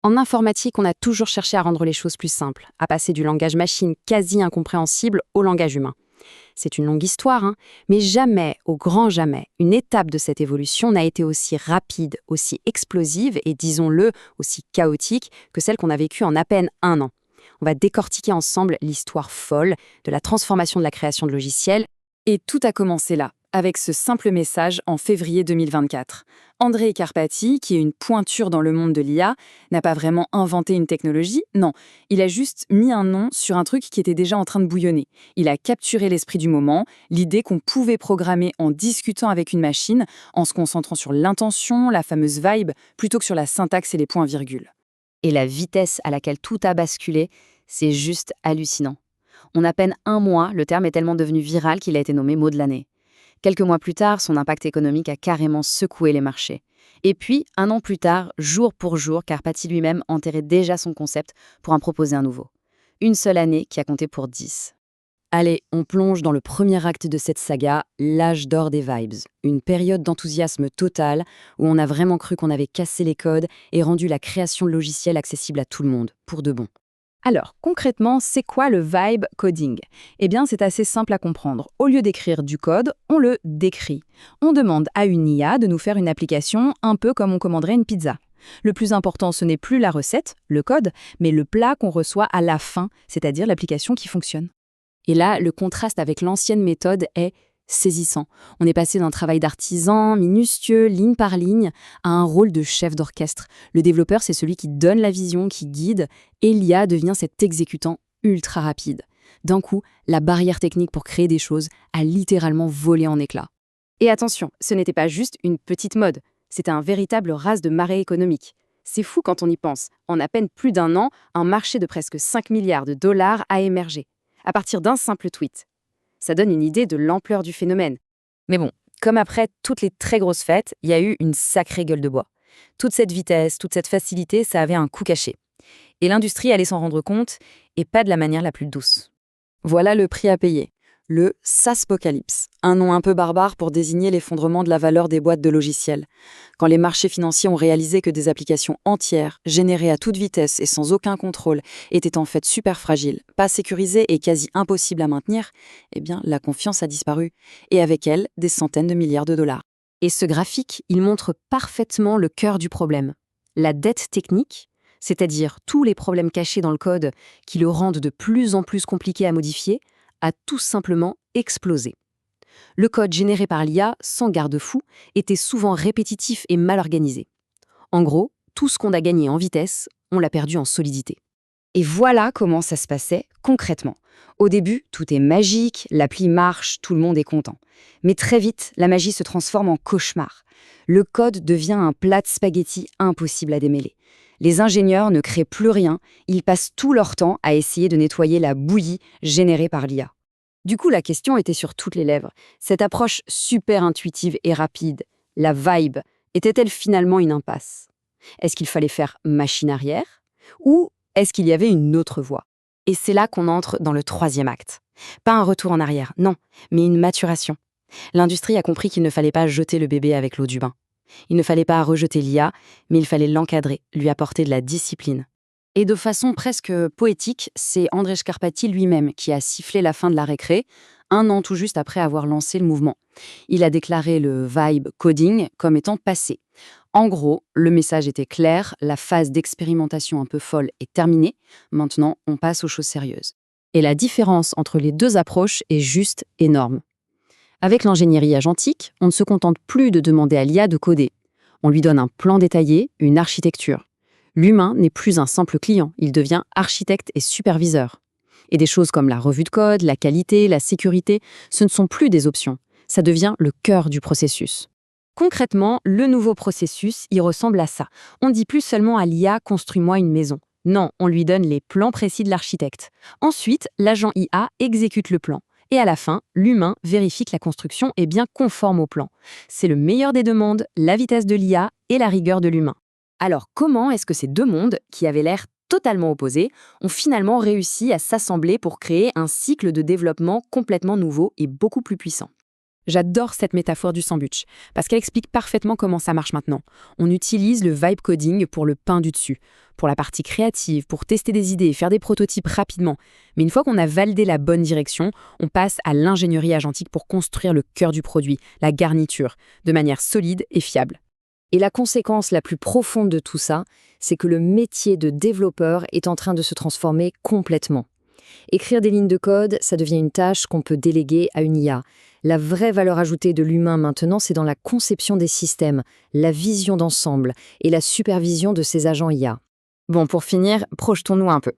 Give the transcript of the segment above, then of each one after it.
En informatique, on a toujours cherché à rendre les choses plus simples, à passer du langage machine quasi incompréhensible au langage humain. C'est une longue histoire, hein, mais jamais, au grand jamais, une étape de cette évolution n'a été aussi rapide, aussi explosive et, disons-le, aussi chaotique que celle qu'on a vécue en à peine un an. On va décortiquer ensemble l'histoire folle de la transformation de la création de logiciels. Et tout a commencé là, avec ce simple message en février 2024. Andrei Karpathy, qui est une pointure dans le monde de l'IA, n'a pas vraiment inventé une technologie, non, il a juste mis un nom sur un truc qui était déjà en train de bouillonner. Il a capturé l'esprit du moment, l'idée qu'on pouvait programmer en discutant avec une machine, en se concentrant sur l'intention, la fameuse vibe, plutôt que sur la syntaxe et les points-virgules. Et la vitesse à laquelle tout a basculé, c'est juste hallucinant. En à peine un mois, le terme est tellement devenu viral qu'il a été nommé mot de l'année. Quelques mois plus tard, son impact économique a carrément secoué les marchés. Et puis, un an plus tard, jour pour jour, Karpathy lui-même enterrait déjà son concept pour en proposer un nouveau. Une seule année qui a compté pour 10. Allez, on plonge dans le premier acte de cette saga, l'âge d'or des vibes. Une période d'enthousiasme total où on a vraiment cru qu'on avait cassé les codes et rendu la création de logiciels accessible à tout le monde, pour de bon. Alors, concrètement, c'est quoi le vibe coding? Eh bien, c'est assez simple à comprendre. Au lieu d'écrire du code, on le décrit. On demande à une IA de nous faire une application un peu comme on commanderait une pizza. Le plus important, ce n'est plus la recette, le code, mais le plat qu'on reçoit à la fin, c'est-à-dire l'application qui fonctionne. Et là, le contraste avec l'ancienne méthode est saisissant. On est passé d'un travail d'artisan, minutieux, ligne par ligne, à un rôle de chef d'orchestre. Le développeur, c'est celui qui donne la vision, qui guide, et l'IA devient cet exécutant ultra rapide. D'un coup, la barrière technique pour créer des choses a littéralement volé en éclats. Et attention, ce n'était pas juste une petite mode, c'était un véritable raz de marée économique. C'est fou quand on y pense. En à peine plus d'un an, un marché de presque 5 milliards de dollars a émergé, à partir d'un simple tweet. Ça donne une idée de l'ampleur du phénomène. Mais bon, comme après toutes les très grosses fêtes, il y a eu une sacrée gueule de bois. Toute cette vitesse, toute cette facilité, ça avait un coût caché. Et l'industrie allait s'en rendre compte, et pas de la manière la plus douce. Voilà le prix à payer. Le SaaSpocalypse, un nom un peu barbare pour désigner l'effondrement de la valeur des boîtes de logiciels. Quand les marchés financiers ont réalisé que des applications entières, générées à toute vitesse et sans aucun contrôle, étaient en fait super fragiles, pas sécurisées et quasi impossibles à maintenir, eh bien, la confiance a disparu. Et avec elle, des centaines de milliards de dollars. Et ce graphique, il montre parfaitement le cœur du problème. La dette technique, c'est-à-dire tous les problèmes cachés dans le code qui le rendent de plus en plus compliqué à modifier, a tout simplement explosé. Le code généré par l'IA, sans garde-fou, était souvent répétitif et mal organisé. En gros, tout ce qu'on a gagné en vitesse, on l'a perdu en solidité. Et voilà comment ça se passait concrètement. Au début, tout est magique, l'appli marche, tout le monde est content. Mais très vite, la magie se transforme en cauchemar. Le code devient un plat de spaghettis impossible à démêler. Les ingénieurs ne créent plus rien, ils passent tout leur temps à essayer de nettoyer la bouillie générée par l'IA. Du coup, la question était sur toutes les lèvres. Cette approche super intuitive et rapide, la vibe, était-elle finalement une impasse? Est-ce qu'il fallait faire machine arrière? Ou est-ce qu'il y avait une autre voie? Et c'est là qu'on entre dans le troisième acte. Pas un retour en arrière, non, mais une maturation. L'industrie a compris qu'il ne fallait pas jeter le bébé avec l'eau du bain. Il ne fallait pas rejeter l'IA, mais il fallait l'encadrer, lui apporter de la discipline. Et de façon presque poétique, c'est Andrei Karpathy lui-même qui a sifflé la fin de la récré, un an tout juste après avoir lancé le mouvement. Il a déclaré le vibe coding comme étant passé. En gros, le message était clair, la phase d'expérimentation un peu folle est terminée, maintenant on passe aux choses sérieuses. Et la différence entre les deux approches est juste énorme. Avec l'ingénierie agentique, on ne se contente plus de demander à l'IA de coder. On lui donne un plan détaillé, une architecture. L'humain n'est plus un simple client, il devient architecte et superviseur. Et des choses comme la revue de code, la qualité, la sécurité, ce ne sont plus des options. Ça devient le cœur du processus. Concrètement, le nouveau processus, il ressemble à ça. On ne dit plus seulement à l'IA « construis-moi une maison ». Non, on lui donne les plans précis de l'architecte. Ensuite, l'agent IA exécute le plan. Et à la fin, l'humain vérifie que la construction est bien conforme au plan. C'est le meilleur des deux mondes, la vitesse de l'IA et la rigueur de l'humain. Alors comment est-ce que ces deux mondes, qui avaient l'air totalement opposés, ont finalement réussi à s'assembler pour créer un cycle de développement complètement nouveau et beaucoup plus puissant? J'adore cette métaphore du sandwich, parce qu'elle explique parfaitement comment ça marche maintenant. On utilise le vibe coding pour le pain du dessus, pour la partie créative, pour tester des idées et faire des prototypes rapidement. Mais une fois qu'on a validé la bonne direction, on passe à l'ingénierie agentique pour construire le cœur du produit, la garniture, de manière solide et fiable. Et la conséquence la plus profonde de tout ça, c'est que le métier de développeur est en train de se transformer complètement. Écrire des lignes de code, ça devient une tâche qu'on peut déléguer à une IA. La vraie valeur ajoutée de l'humain maintenant, c'est dans la conception des systèmes, la vision d'ensemble et la supervision de ces agents IA. Bon, pour finir, projetons-nous un peu.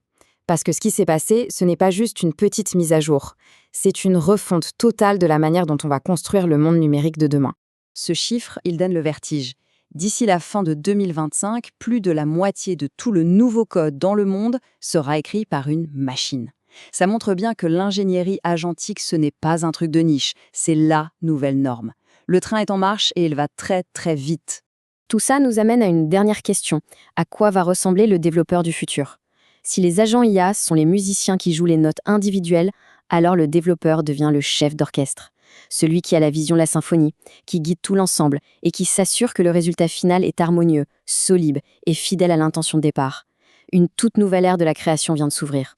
Parce que ce qui s'est passé, ce n'est pas juste une petite mise à jour. C'est une refonte totale de la manière dont on va construire le monde numérique de demain. Ce chiffre, il donne le vertige. D'ici la fin de 2025, plus de la moitié de tout le nouveau code dans le monde sera écrit par une machine. Ça montre bien que l'ingénierie agentique, ce n'est pas un truc de niche, c'est la nouvelle norme. Le train est en marche et il va très très vite. Tout ça nous amène à une dernière question. À quoi va ressembler le développeur du futur ? Si les agents IA sont les musiciens qui jouent les notes individuelles, alors le développeur devient le chef d'orchestre. Celui qui a la vision de la symphonie, qui guide tout l'ensemble et qui s'assure que le résultat final est harmonieux, solide et fidèle à l'intention de départ. Une toute nouvelle ère de la création vient de s'ouvrir.